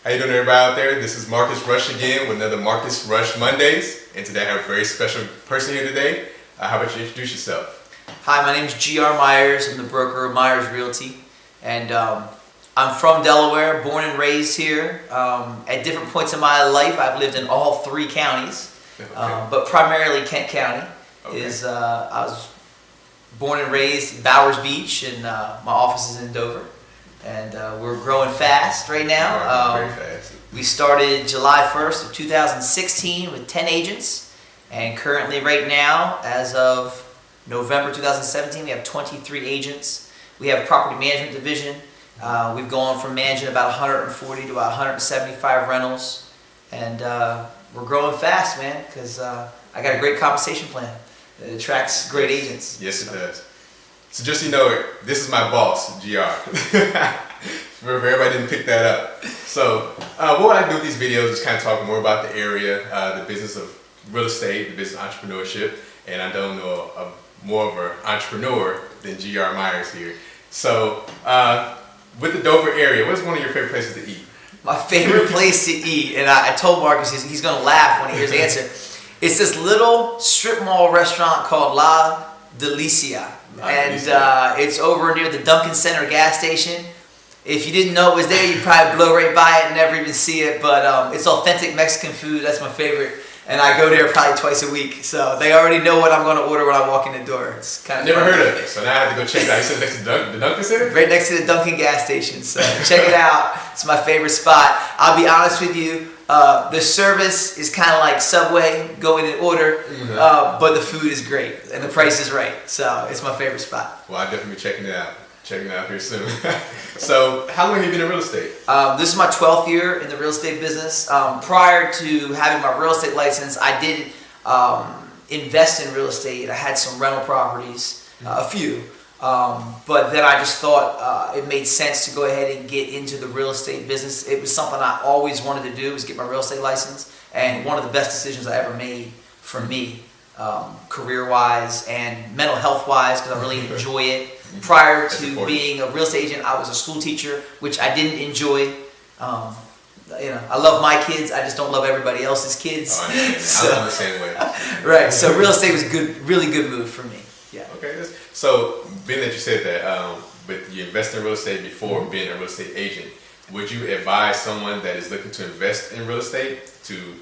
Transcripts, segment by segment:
How you doing, everybody out there? This is Marcus Rush again with another Marcus Rush Mondays, and today I have a very special person here today. How about you introduce yourself? Hi, my name is G.R. Myers. I'm the broker of Myers Realty, and I'm from Delaware, born and raised here. At different points in my life, I've lived in all three counties, but primarily Kent County. I was born and raised in Bowers Beach, and my office is in Dover. And we're growing fast right now. Very fast. We started July 1st of 2016 with 10 agents, and currently right now, as of November 2017, we have 23 agents. We have a property management division. We've gone from managing about 140 to about 175 rentals, and we're growing fast, man, because I got a great compensation plan. It attracts great agents. Yes, it does. So just so you know, this is my boss, GR. Remember, everybody didn't pick that up. So what I do with these videos is kind of talk more about the area, the business of real estate, the business of entrepreneurship, and I don't know more of an entrepreneur than GR Myers here. So with the Dover area, what's one of your favorite places to eat? My favorite place to eat, and I told Marcus he's going to laugh when he hears the answer. It's this little strip mall restaurant called La Delicia. It's over near the Dunkin' Center gas station. If you didn't know it was there, you'd probably blow right by it and never even see it. But it's authentic Mexican food. That's my favorite. And I go there probably twice a week. So they already know what I'm going to order when I walk in the door. It's kind of Never heard of it. So now I have to go check it out. You said next to the Dunkin' Center? Right next to the Dunkin' gas station. So check it out. It's my favorite spot. I'll be honest with you. The service is kind of like Subway, go in and order, but the food is great and the price is right. So it's my favorite spot. Well, I'll definitely be checking it out here soon. So how long have you been in real estate? This is my 12th year in the real estate business. Prior to having my real estate license, I did invest in real estate. I had some rental properties, a few. But then I just thought it made sense to go ahead and get into the real estate business. It was something I always wanted to do, was get my real estate license. And one of the best decisions I ever made for me, career-wise and mental health-wise, because I really enjoy it. Prior to being a real estate agent, I was a school teacher, which I didn't enjoy. I love my kids. I just don't love everybody else's kids. Oh, I understand. I'm the same way. Right. So real estate was really good move for me. Yeah. Okay. So, being that you said that, but you invested in real estate before being a real estate agent, would you advise someone that is looking to invest in real estate to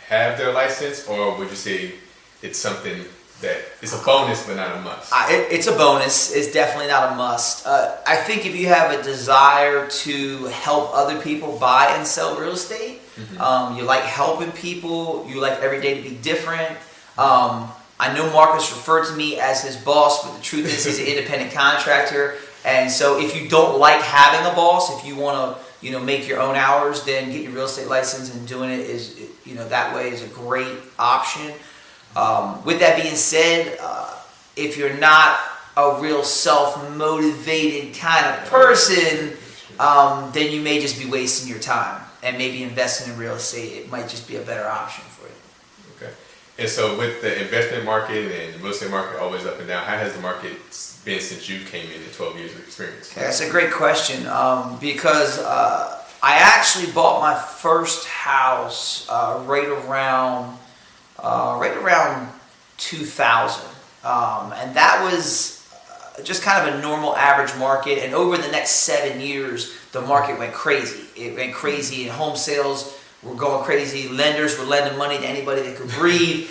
have their license, or would you say it's something that is a bonus but not a must? It's a bonus. It's definitely not a must. I think if you have a desire to help other people buy and sell real estate, you like helping people, you like every day to be different. I know Marcus referred to me as his boss, but the truth is he's an independent contractor. And so if you don't like having a boss, if you want to, make your own hours, then get your real estate license, and doing it is, that way is a great option. With that being said, if you're not a real self-motivated kind of person, then you may just be wasting your time, and maybe investing in real estate, it might just be a better option for you. Okay. And so with the investment market and the real estate market always up and down, how has the market been since you came in 12 years of experience? Yeah, that's a great question, because I actually bought my first house right around 2000, and that was just kind of a normal average market. And over the next 7 years, the market went crazy. It went crazy, and home sales were going crazy. Lenders were lending money to anybody that could breathe.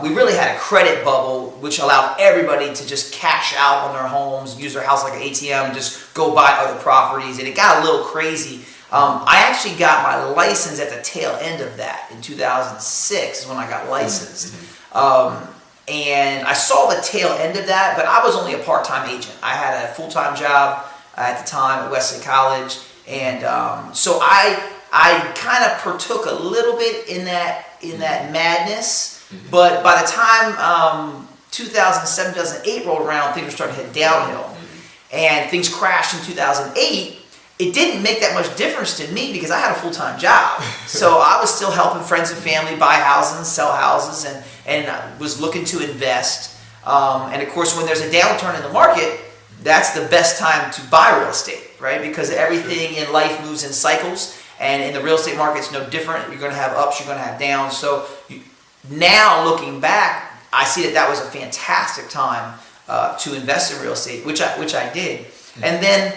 We really had a credit bubble, which allowed everybody to just cash out on their homes, use their house like an ATM, just go buy other properties, and it got a little crazy. I actually got my license at the tail end of that in 2006 is when I got licensed. And I saw the tail end of that, but I was only a part-time agent. I had a full-time job at the time at Wesley College, and so I kind of partook a little bit in that madness. But by the time 2007, 2008 rolled around, things were starting to head downhill, and things crashed in 2008. It didn't make that much difference to me because I had a full-time job. So I was still helping friends and family buy houses, sell houses, and I was looking to invest. And of course, when there's a downturn in the market, that's the best time to buy real estate, right? Because everything in life moves in cycles. And in the real estate market, it's no different. You're going to have ups, you're going to have downs. So now looking back, I see that was a fantastic time to invest in real estate, which I did. And then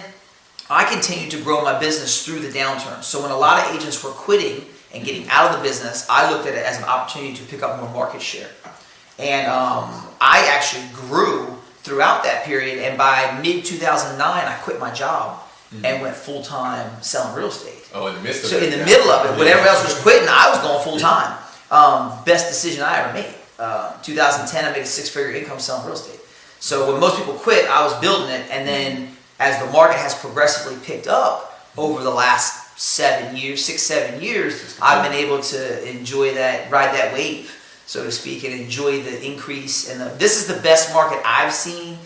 I continued to grow my business through the downturn. So when a lot of agents were quitting and getting out of the business, I looked at it as an opportunity to pick up more market share. And I actually grew throughout that period. And by mid-2009, I quit my job and went full-time selling real estate. Oh, in the midst of So it. in the middle of it, whatever else was quitting, I was going full-time. Best decision I ever made. 2010, I made a 6-figure income selling real estate. So when most people quit, I was building it. And then as the market has progressively picked up over the last 7 years, I've been able to enjoy that, ride that wave, so to speak, and enjoy the increase. And this is the best market I've seen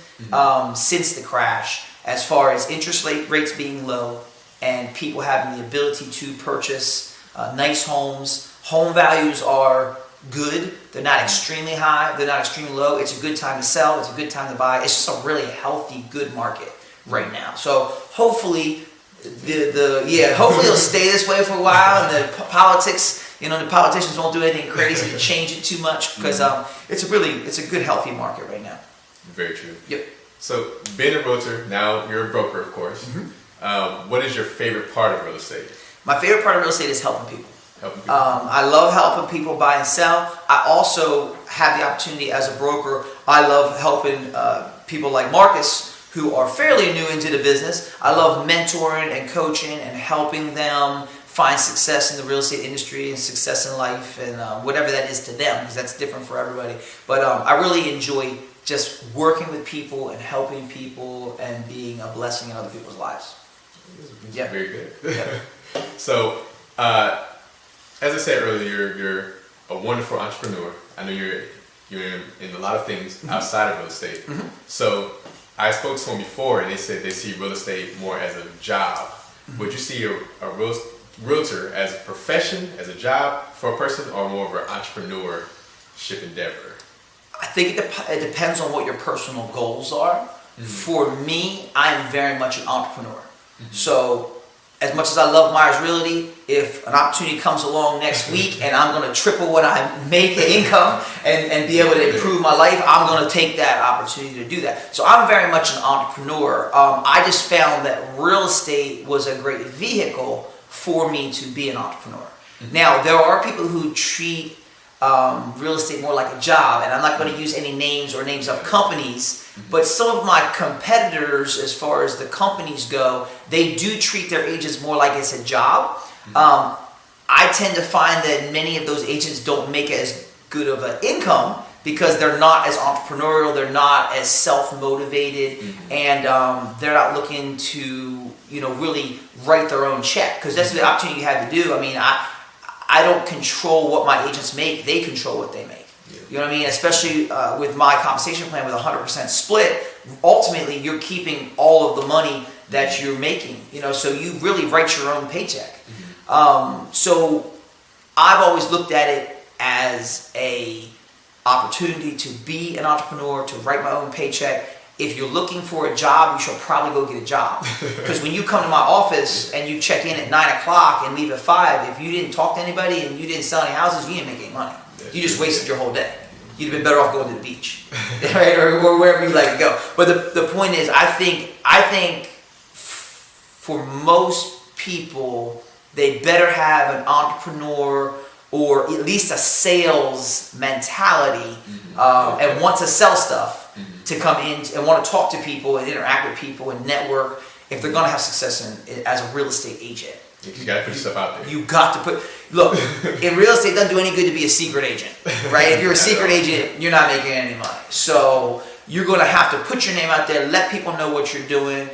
since the crash, as far as interest rates being low and people having the ability to purchase nice homes. Home values are good. They're not extremely high. They're not extremely low. It's a good time to sell. It's a good time to buy. It's just a really healthy, good market right now. So hopefully, hopefully it'll stay this way for a while, and the politics, the politicians won't do anything crazy to change it too much, because it's a good, healthy market right now. Very true. Yep. So being a realtor, now you're a broker, of course. What is your favorite part of real estate? My favorite part of real estate is helping people. Helping people. I love helping people buy and sell. I also have the opportunity as a broker. I love helping people like Marcus, who are fairly new into the business. I love mentoring and coaching and helping them find success in the real estate industry and success in life, and whatever that is to them, because that's different for everybody. But I really enjoy just working with people and helping people and being a blessing in other people's lives. Yeah. Very good. Yeah. So, as I said earlier, you're a wonderful entrepreneur. I know you're in a lot of things outside of real estate. So I spoke to someone before, and they said they see real estate more as a job. Would you see a realtor as a profession, as a job for a person, or more of an entrepreneurship endeavor? I think it depends on what your personal goals are. For me, I am very much an entrepreneur. So as much as I love Myers Realty, if an opportunity comes along next week and I'm going to triple what I make in income and be able to improve my life, I'm going to take that opportunity to do that. So I'm very much an entrepreneur. I just found that real estate was a great vehicle for me to be an entrepreneur. Now, there are people who treat real estate more like a job, and I'm not going to use any names or names of companies, but some of my competitors, as far as the companies go, they do treat their agents more like it's a job. I tend to find that many of those agents don't make as good of an income because they're not as entrepreneurial, they're not as self-motivated, and they're not looking to really write their own check, because that's the opportunity you had to do. I mean, I don't control what my agents make, they control what they make. You know what I mean? Especially with my compensation plan with 100% split, ultimately you're keeping all of the money that you're making, so you really write your own paycheck. So I've always looked at it as a opportunity to be an entrepreneur, to write my own paycheck. If you're looking for a job, you should probably go get a job. Because when you come to my office and you check in at 9 o'clock and leave at 5, if you didn't talk to anybody and you didn't sell any houses, you didn't make any money. You just wasted your whole day. You'd have been better off going to the beach, right? or wherever you like to go. But the point is, I think for most people, they better have an entrepreneur or at least a sales mentality and want to sell stuff to come in and want to talk to people and interact with people and network if they're going to have success as a real estate agent. You got to put yourself out there. You got to look, in real estate, it doesn't do any good to be a secret agent, right? If you're a secret agent, you're not making any money. So you're going to have to put your name out there, let people know what you're doing.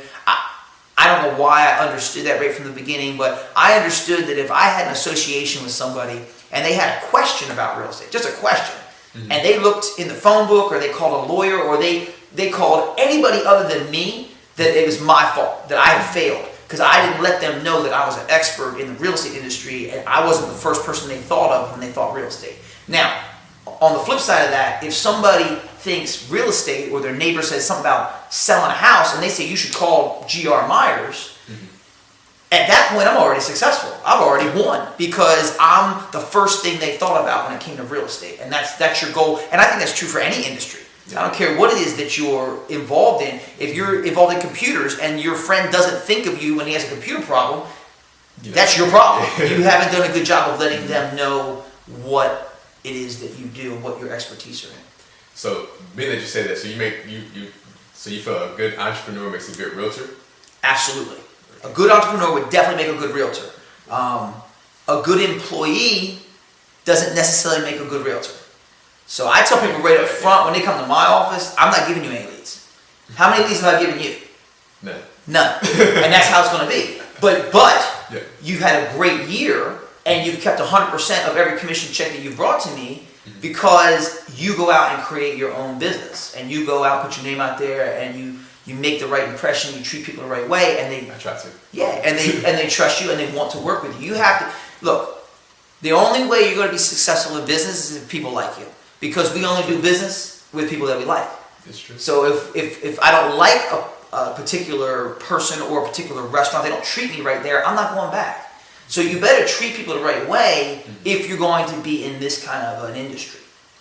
I don't know why I understood that right from the beginning, but I understood that if I had an association with somebody and they had a question about real estate, just a question, and they looked in the phone book or they called a lawyer or they called anybody other than me, that it was my fault, that I had failed. Because I didn't let them know that I was an expert in the real estate industry and I wasn't the first person they thought of when they thought real estate. Now, on the flip side of that, if somebody thinks real estate or their neighbor says something about selling a house and they say you should call G.R. Myers, At that point, I'm already successful. I've already won because I'm the first thing they thought about when it came to real estate. And that's your goal. And I think that's true for any industry. I don't care what it is that you're involved in. If you're involved in computers and your friend doesn't think of you when he has a computer problem, that's your problem. You haven't done a good job of letting them know what it is that you do and what your expertise are in. So, being that you say that, so you feel a good entrepreneur makes a good realtor? Absolutely. A good entrepreneur would definitely make a good realtor. A good employee doesn't necessarily make a good realtor. So I tell people right up front when they come to my office, I'm not giving you any leads. How many leads have I given you? None. And that's how it's going to be. But you've had a great year and you've kept 100% of every commission check that you brought to me because you go out and create your own business and you go out, put your name out there, and you make the right impression, you treat people the right way, and they I try to. Yeah, and they trust you and they want to work with you. You have to look. The only way you're going to be successful in business is if people like you, because we only do business with people that we like. It's true. So if I don't like a particular person or a particular restaurant, they don't treat me right there, I'm not going back. So you better treat people the right way if you're going to be in this kind of an industry.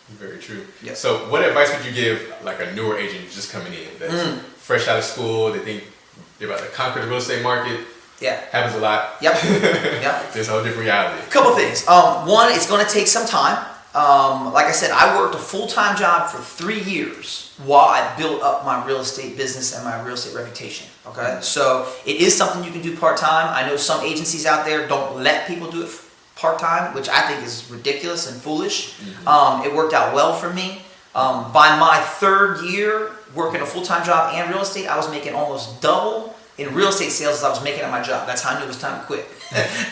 Very true. Yep. So what advice would you give like a newer agent just coming in that's fresh out of school, they think they're about to conquer the real estate market? Yeah. Happens a lot. Yep. Yep. There's a whole different reality. A couple things. One, it's going to take some time. Like I said, I worked a full-time job for 3 years while I built up my real estate business and my real estate reputation. Okay, so it is something you can do part-time. I know some agencies out there don't let people do it part-time, which I think is ridiculous and foolish. It worked out well for me. By my 3rd year working a full-time job and real estate, I was making almost double in real estate sales as I was making at my job. That's how I knew it was time to quit.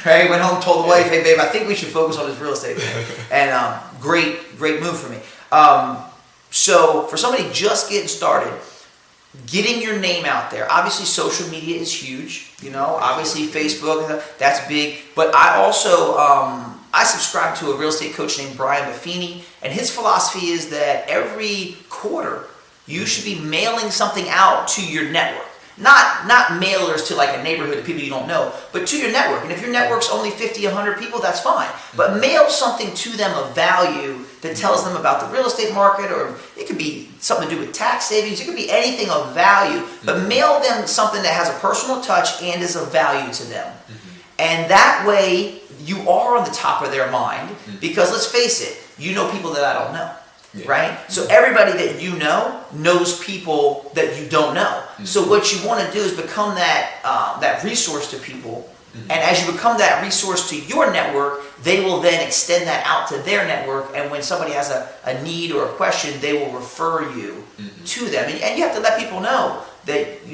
Right? Went home, told the wife, "Hey babe, I think we should focus on this real estate thing." And great move for me. So for somebody just getting started, getting your name out there. Obviously, social media is huge. You know, obviously Facebook, that's big. But I also I subscribe to a real estate coach named Brian Buffini, and his philosophy is that every quarter you should be mailing something out to your network. Not mailers to like a neighborhood of people you don't know, but to your network. And if your network's only 50, 100 people, that's fine. But mail something to them of value that tells them about the real estate market, or it could be something to do with tax savings. It could be anything of value, but mail them something that has a personal touch and is of value to them. And that way you are on the top of their mind, because let's face it, you know people that I don't know. Right? So everybody that you know knows people that you don't know. So what you want to do is become that resource to people. And as you become that resource to your network, they will then extend that out to their network. And when somebody has a need or a question, they will refer you to them. And you have to let people know that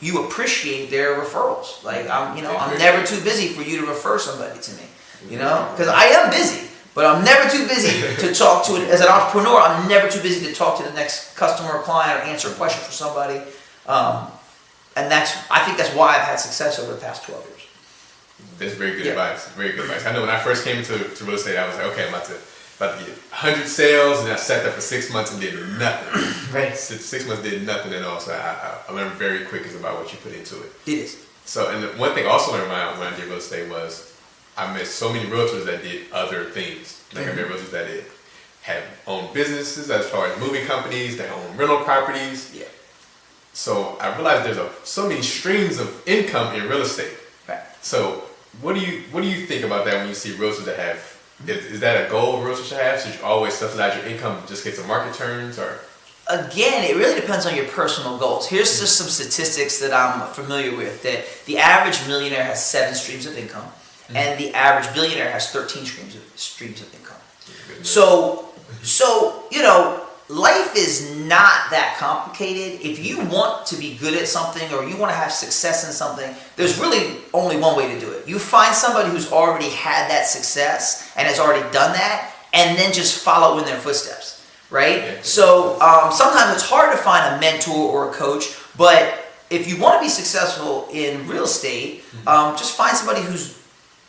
you appreciate their referrals. Like I'm never too busy for you to refer somebody to me. Because I am busy. But I'm never too busy to talk to it. As an entrepreneur, I'm never too busy to talk to the next customer or client or answer a question for somebody. And I think that's why I've had success over the past 12 years. That's very good advice. Very good advice. I know when I first came into real estate, I was like, okay, I'm about to get 100 sales, and I sat there for 6 months and did nothing. Right. 6 months did nothing at all. So I learned very quick is about what you put into it. It is. So, and one thing I also learned when I did real estate was I met so many realtors that did other things. Like I met realtors that had owned businesses as far as moving companies, that own rental properties. Yeah. So I realized there's so many streams of income in real estate. Right. So what do you think about that when you see realtors that have? Is that a goal realtors should have? Should you always subsidize your income just in case the market turns, or? Again, it really depends on your personal goals. Here's just some statistics that I'm familiar with. That the average millionaire has 7 streams of income. And the average billionaire has 13 streams of income. So life is not that complicated. If you want to be good at something or you want to have success in something, there's really only one way to do it. You find somebody who's already had that success and has already done that, and then just follow in their footsteps, right? Yeah. So sometimes it's hard to find a mentor or a coach, but if you want to be successful in real estate, just find somebody who's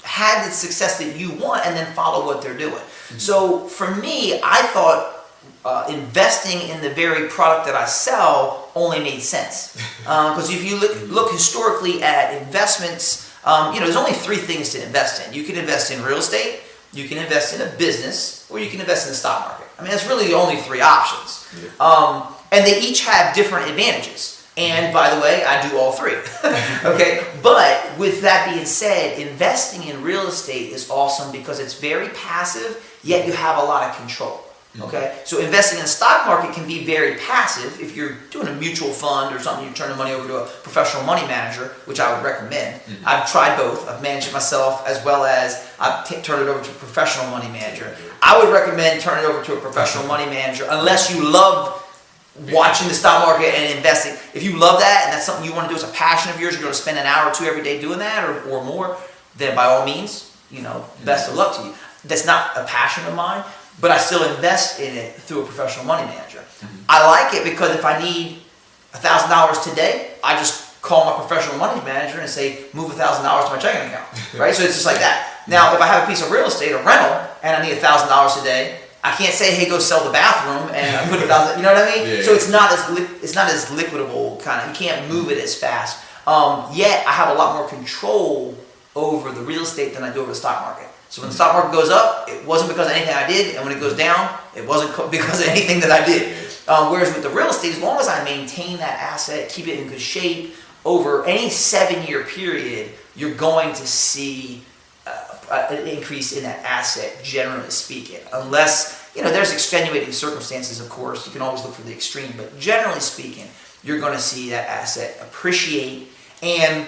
had the success that you want and then follow what they're doing. So for me, I thought investing in the very product that I sell only made sense. Because if you look historically at investments, There's only three things to invest in. You can invest in real estate, you can invest in a business, or you can invest in the stock market. I mean, that's really the only three options. And they each have different advantages. And by the way, I do all three. Okay, but with that being said, investing in real estate is awesome because it's very passive, yet you have a lot of control. Okay, so investing in the stock market can be very passive. If you're doing a mutual fund or something, you're turning money over to a professional money manager, which I would recommend. I've tried both. I've managed it myself as well as I've turned it over to a professional money manager. I would recommend turning it over to a professional money manager unless you love watching the stock market and investing. If you love that and that's something you want to do as a passion of yours, you're going to spend an hour or two every day doing that or more, then by all means, best of luck to you. That's not a passion of mine, but I still invest in it through a professional money manager. I like it because if I need $1,000 today, I just call my professional money manager and say, move $1,000 to my checking account, right? So it's just like that. Now, if I have a piece of real estate, a rental, and I need $1,000 today, I can't say, hey, go sell the bathroom and I put $1,000. You know what I mean? Yeah. So it's not as liquidable kind of. You can't move it as fast. Yet I have a lot more control over the real estate than I do over the stock market. So when the stock market goes up, it wasn't because of anything I did, and when it goes down, it wasn't because of anything that I did. Whereas with the real estate, as long as I maintain that asset, keep it in good shape, over any 7-year period, you're going to see an increase in that asset, generally speaking. Unless, there's extenuating circumstances, of course. You can always look for the extreme, but generally speaking, you're going to see that asset appreciate. And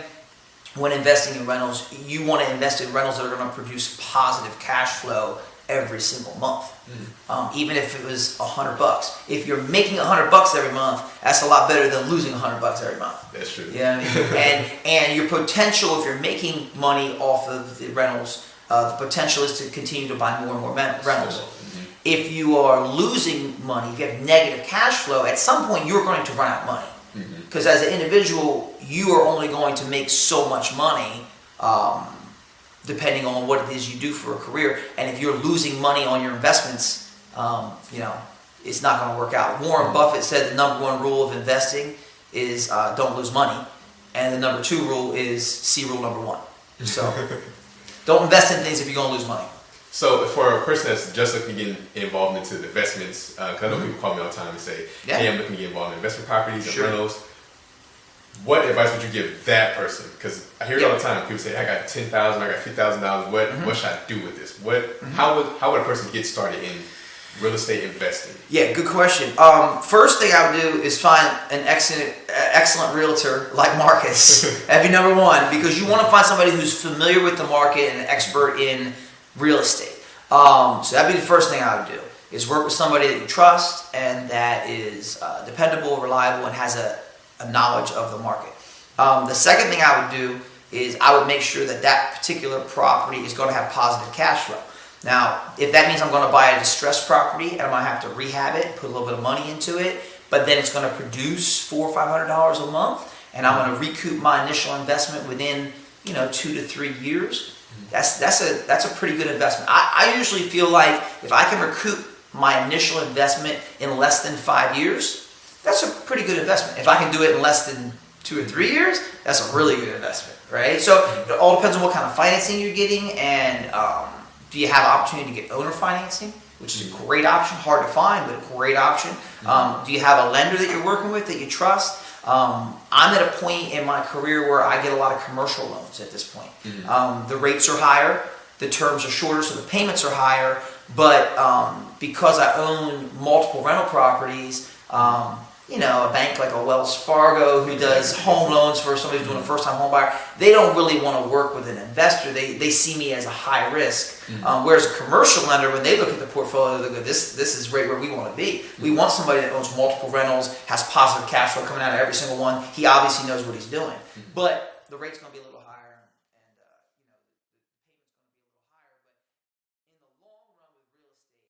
when investing in rentals, you want to invest in rentals that are going to produce positive cash flow every single month. Even if it was $100. If you're making $100 every month, that's a lot better than losing $100 every month. That's true. Yeah, and your potential, if you're making money off of the rentals, the potential is to continue to buy more and more rentals. If you are losing money, if you have negative cash flow, at some point you're going to run out of money. Because as an individual, you are only going to make so much money depending on what it is you do for a career. And if you're losing money on your investments, it's not going to work out. Warren Buffett said the number one rule of investing is don't lose money. And the number 2 rule is see rule number 1. So don't invest in things if you're going to lose money. So for a person that's just looking to get involved into the investments, because I know people call me all the time and say, hey, I'm looking to get involved in investment properties and rentals. What advice would you give that person? Because I hear it all the time. People say, I got $10,000, I got $50,000. What should I do with this? How would a person get started in real estate investing? Yeah, good question. First thing I would do is find an excellent realtor like Marcus. That'd be number 1, because you want to find somebody who's familiar with the market and an expert in real estate. So that'd be the first thing I would do, is work with somebody that you trust and that is dependable, reliable, and has a knowledge of the market. The second thing I would do is I would make sure that particular property is going to have positive cash flow. Now, if that means I'm going to buy a distressed property and I'm going to have to rehab it, put a little bit of money into it, but then it's going to produce $400 or $500 a month, and I'm going to recoup my initial investment within 2 to 3 years, that's a pretty good investment. I usually feel like if I can recoup my initial investment in less than 5 years, that's a pretty good investment. If I can do it in less than 2 or 3 years, that's a really good investment, right? So it all depends on what kind of financing you're getting, and do you have an opportunity to get owner financing, which is a great option, hard to find, but a great option. Do you have a lender that you're working with that you trust? I'm at a point in my career where I get a lot of commercial loans at this point. The rates are higher, the terms are shorter, so the payments are higher, but because I own multiple rental properties, a bank like a Wells Fargo who does home loans for somebody who's doing a first-time home buyer, they don't really want to work with an investor. They see me as a high risk. Whereas a commercial lender, when they look at the portfolio, they go, this is right where we want to be. We want somebody that owns multiple rentals, has positive cash flow coming out of every single one. He obviously knows what he's doing. But the rate's going to be a little higher.